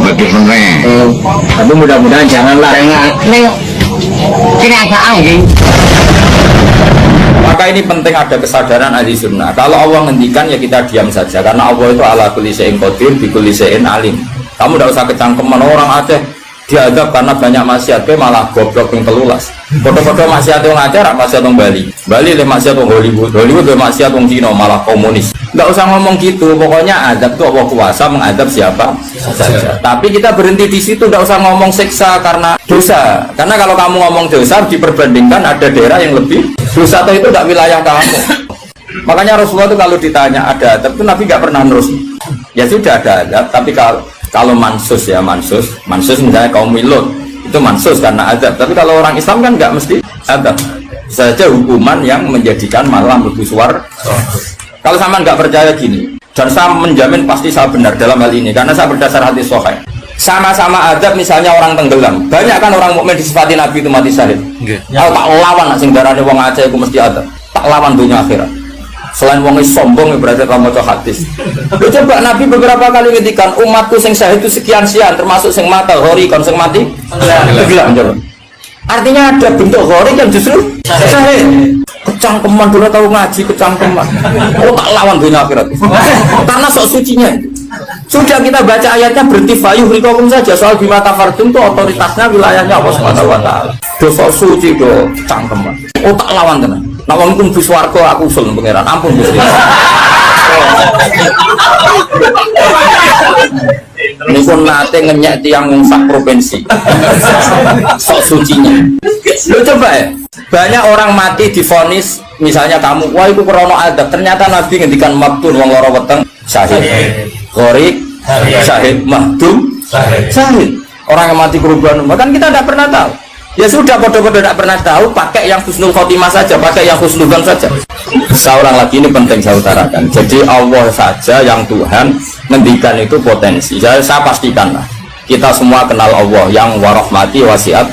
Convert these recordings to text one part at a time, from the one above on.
Bagaimana? Tapi mudah-mudahan janganlah. Ini agak angin. Maka ini penting ada kesadaran ahli sunnah. Kalau Allah ngendikan ya kita diam saja, karena Allah itu ala kulli syai'in qadir bi kulli syai'in alim. Kamu tidak usah kecangkeman orang Aceh diadab karena banyak maksiat, malah goblok yang telulas. Foto-foto maksiat yang Aceh, maksiat yang Bali le maksiat yang Hollywood le maksiat yang Cina, malah komunis. Tidak usah ngomong gitu. Pokoknya adab itu Allah kuasa mengadab siapa saja. Tapi kita berhenti di situ, tidak usah ngomong siksa karena dosa. Karena kalau kamu ngomong dosa diperbandingkan ada daerah yang lebih dosa itu tidak wilayah kamu. Makanya Rasulullah itu kalau ditanya ada adab itu Nabi nggak pernah terus. Ya sudah ada adab, tapi kalau mansus ya mansus misalnya kaum Milot itu mansus karena adab. Tapi kalau orang Islam kan nggak mesti adab. Saja hukuman yang menjadikan malah lebih suar. Kalau sama nggak percaya gini, dan saya menjamin pasti saya benar dalam hal ini karena saya berdasar hadis sahih. Sama-sama adab, misalnya orang tenggelam, banyak kan orang mukmin disifati Nabi itu mati syahid. Kalau tak lawan nak sing darane wong Aceh aku mesti adab. Tak lawan dunia akhirat. Selain wong sombong berarti kamu maca hadis. Coba Nabi beberapa kali ngendikan umatku sing syahid itu sekian termasuk sing mata hori kon sing mati tenggelam. Artinya ada bentuk hori yang justru syahid. Kecangkeman dulu tahu ngaji kecangkeman. Oh tak lawan dunia akhirat. Karena sok sucinya. Sudah kita baca ayatnya berarti fayuh rikokum saja, soal bima kafartum itu otoritasnya wilayahnya Allah Subhanahu wa taala. Dosa suci do cangkeman. Oh tak lawan tenan. Nek wong pun bis warga aku usul pangeran. Ampun Gusti. Ini pun nate ngenyek tiang sak provinsi. Sok sucinya. Lo coba ya. Banyak orang mati divonis, misalnya kamu, wah itu krono adab. Ternyata Nabi ngendikan maktun wong loro weteng syahid, gharik syahid, mahdum syahid. Orang yang mati kerubuhan, kan kita tidak pernah tahu. Ya sudah, bodoh-bodoh tidak pernah tahu, pakai yang husnul khotimah saja, pakai yang husnudzon saja. Seorang lagi ini penting saya utarakan. Jadi Allah saja yang Tuhan ngendikan itu potensi. Saya pastikan lah. Kita semua kenal Allah yang warahmati wasiat.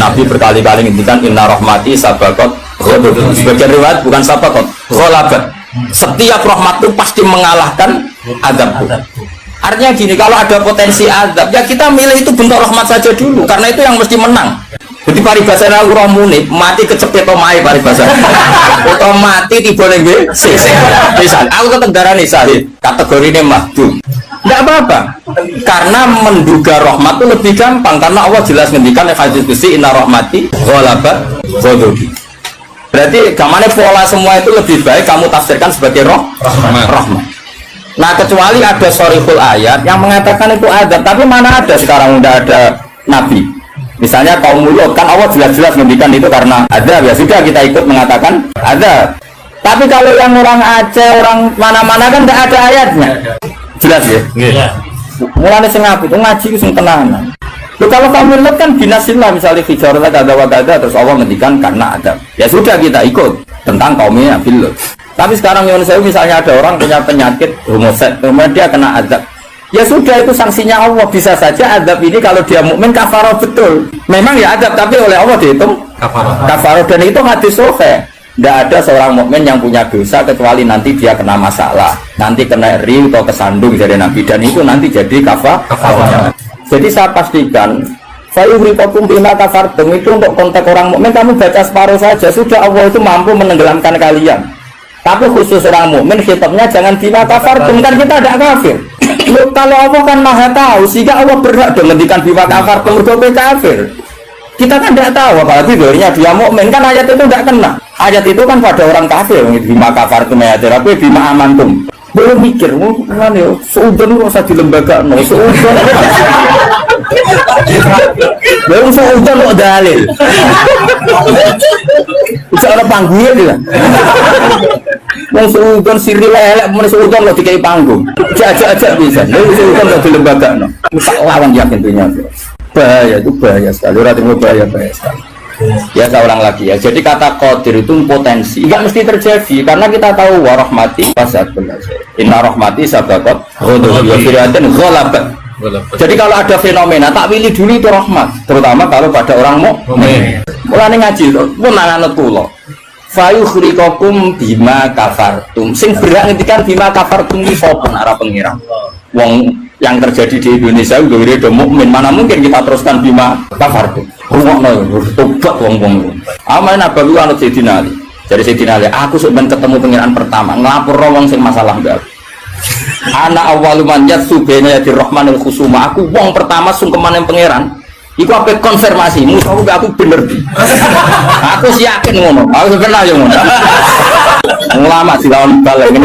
Nabi berkali-kali ngendikan inna rahmati sabaqat ghadab. Sebagian riwayat bukan sabaqat, ghalabat. Setiap rahmat itu pasti mengalahkan adab. Artinya gini, kalau ada potensi adab, ya kita milih itu bentuk rahmat saja dulu, karena itu yang mesti menang. Jadi paribasana ora muni, mati kecepet omahe paribasana. Atau mati tiba ning misal aku tetep darani syahid, kategorine mahdum. Enggak apa-apa. Karena menduga rahmat itu lebih gampang karena Allah jelas ngendikan hadis qudsi inna rahmati ghalabat ghadabi. Berarti gamane pola semua itu lebih baik kamu tafsirkan sebagai rahmat. Nah, kecuali ada sharihul ayat yang mengatakan itu adab, tapi mana ada sekarang udah ada nabi. Misalnya kaum Lut kan Allah jelas-jelas ngendikan itu karena adab, ya sudah kita ikut mengatakan adab. Tapi kalau yang orang Aceh, orang mana-mana kan tidak ada ayatnya. Jelas ya? Iya. Mulane sing apik itu ngaji sing tenanan. Loh, kalau kaum Lut kan binasillah misalnya fijarlah kada terus Allah ngendikan karena adab. Ya sudah kita ikut tentang kaumnya Nabi Lut. Tapi sekarang saya misalnya ada orang punya penyakit homoseks, kemudian dia kena adab. Ya sudah itu sanksinya Allah. Bisa saja adab ini kalau dia mukmin kafarah betul. Memang ya adab tapi oleh Allah dihitung kafarah dan itu hadis sahih. Tidak ada seorang mukmin yang punya dosa kecuali nanti dia kena masalah, nanti kena riu atau kesandung dari Nabi dan itu nanti jadi kafarah. Jadi saya pastikan fayuhriqakum bima kafartum itu untuk konteks orang mukmin kamu baca separuh saja sudah Allah itu mampu menenggelamkan kalian. Tapi khusus orang mukmin khitabnya jangan bima kafartum kan kita tidak kafir. Loh, kalau Allah kan maha tahu sehingga Allah berhak menghentikan bima kafartum berdoa kafir. Kita kan tidak tahu apalagi dirinya dia mukmin kan ayat itu tidak kena. Ayat itu kan pada orang kafir bima kafartum ya tapi bima amantum. Belum mikir, kan ya, seudon lu usah di lembaga, no, seudon. Belum seudon kok dalil. Bisa ada panggungnya dia. Mau seudon siril elek, mau seudon lo dikai panggung. Aja bisa. Belum seudon lo di lembaga, no. Musa lawan yakin punya. Bahaya itu bahaya sekali. Orang bahaya sekali. Ya seorang lagi ya. Jadi kata qadir itu potensi. Enggak mesti terjadi karena kita tahu warahmati fasatul asy. Inna rahmati sabaqat ghadab wa firatin ghalabat. Jadi kalau ada fenomena tak pilih dulu itu rahmat, terutama kalau pada orang mukmin. Mulane ngaji pun anut kula. Fayukhriqakum bima kafartum. Sing berhak ngendikan bima kafartum iki sapa arep pengira. Wong yang terjadi di Indonesia udah mukmin, mana mungkin kita teruskan bima kafar tuh rumah tobat wong-wong amain apa lu anut Sayyidina Ali dari Sayyidina Ali aku sebenarnya ketemu pengiran pertama ngelapor wong sing masalah enggak anak awalu manjat subena ya dirrahmanil khusuma aku wong pertama sungkeman yang pangeran iku apa konfirmasi musuh aku bener di aku sih yakin ngono aku pernah ya ngono ulama dilawan balik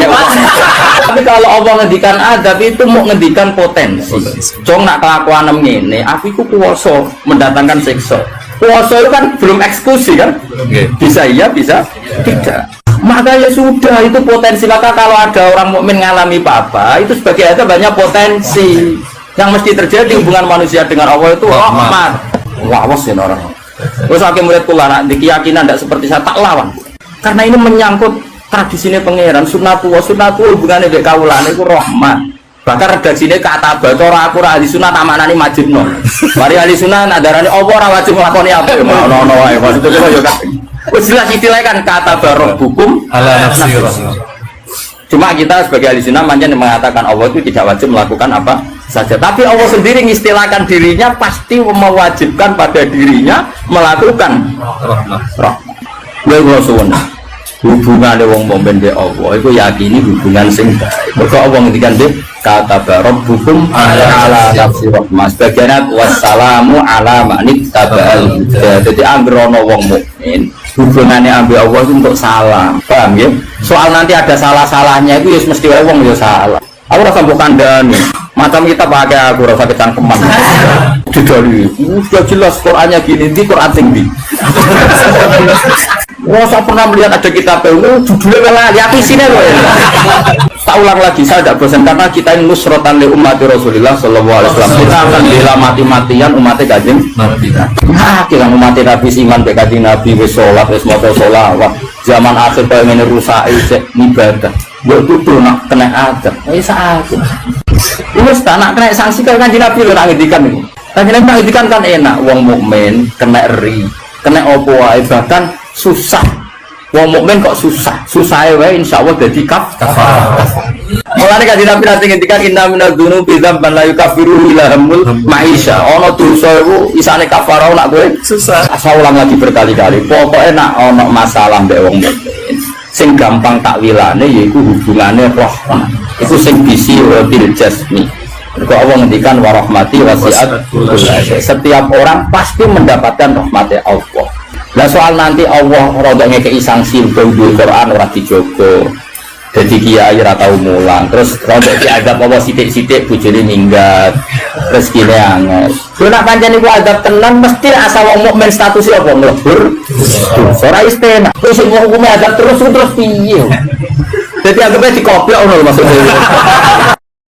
tapi kalau Allah ngendikan adab itu mau ngendikan potensi cong nak kelakuan ngene aku iku kuwasa mendatangkan siksa kuwasa itu kan belum eksekusi kan bisa iya bisa tidak maka ya sudah itu potensi maka kalau ada orang mukmin ngalami apa itu sebagai ada banyak potensi yang mesti terjadi hubungan manusia dengan Allah itu rahmat wawas ya orang terus akhirnya murid kula nak di keyakinan tidak seperti saya tak lawan karena ini menyangkut tradisinya pangeran sunnatu hubungannya dengan kaulan itu rahmat bahkan redaksinya kata batora aku ahli sunnah tamanani majibno mari ahli sunnah nadarani Allah ora wajib nglakoni apa ya ono wae maksudnya kok yo wis jelas istilahnya kan kata barok hukum ala nafsi cuma kita sebagai ahli sunnah manjen mengatakan Allah itu tidak wajib melakukan apa saja tapi Allah sendiri mengistilahkan dirinya pasti mewajibkan pada dirinya melakukan rahmat hubungan wong mukmin be Allah itu yakini hubungan sing baik mergo Allah ngendikan de kata barok hukum ala nafsi rahmah sebagian wassalamu ala manit tabal jadi ambrono wong mukmin hubungannya ambil Allah itu untuk salam paham ya soal nanti ada salah-salahnya itu ya mesti wong ya salah aku rasa bukan kandani macam kita pakai aku rasa kecangkeman didali sudah jelas Qurannya gini di Quran tinggi wah saya pernah melihat ada kitab judulnya lali aku isinya loh tak ulang lagi saya tidak bosan karena kita ini nusrotan li ummati Rasulullah sallallahu alaihi wasallam kita akan bela mati-matian umatnya Kanjeng Nabi nah kita umatnya Nabi iman be Kanjeng Nabi wis sholat wis maca sholawat zaman akhir pengen rusak ibadah buat tutur nak kena adab wis sakit wis tak nak kena sanksi kan Kanjeng Nabi lho nak ngendikan niku Kanjeng Nabi ngendikan kan enak wong mukmin kena ri kena opo wae bahkan susah wong mukmin kok susah wae insyaallah dadi kafarah mulane Kanjeng Nabi nanti ngendikan inna minadz dzunubi dzamban la yukaffiru illa hamul maisha ana dosa iku isane kafarah nak kowe susah asal ulang lagi berkali-kali pokoke nak ana masalah mbek wong mukmin sing gampang takwilane yaiku hubungane rahmah iku sing bisi bil jasmi mergo Allah ngendikan warahmati wasiat setiap orang pasti mendapatkan rahmatnya Allah. Nah soal nanti Allah rodok ngekei sanksi untuk Quran ora dijogo jadi kiai ora tau mulang terus rodok diadab Allah sithik-sithik bojone minggat terus kene angel lho nak pancen iku adab tenan mesti asal wong mukmin statusnya apa mlebur ora istena terus hukume adab terus piye jadi anggapnya dikoplok ngono maksudnya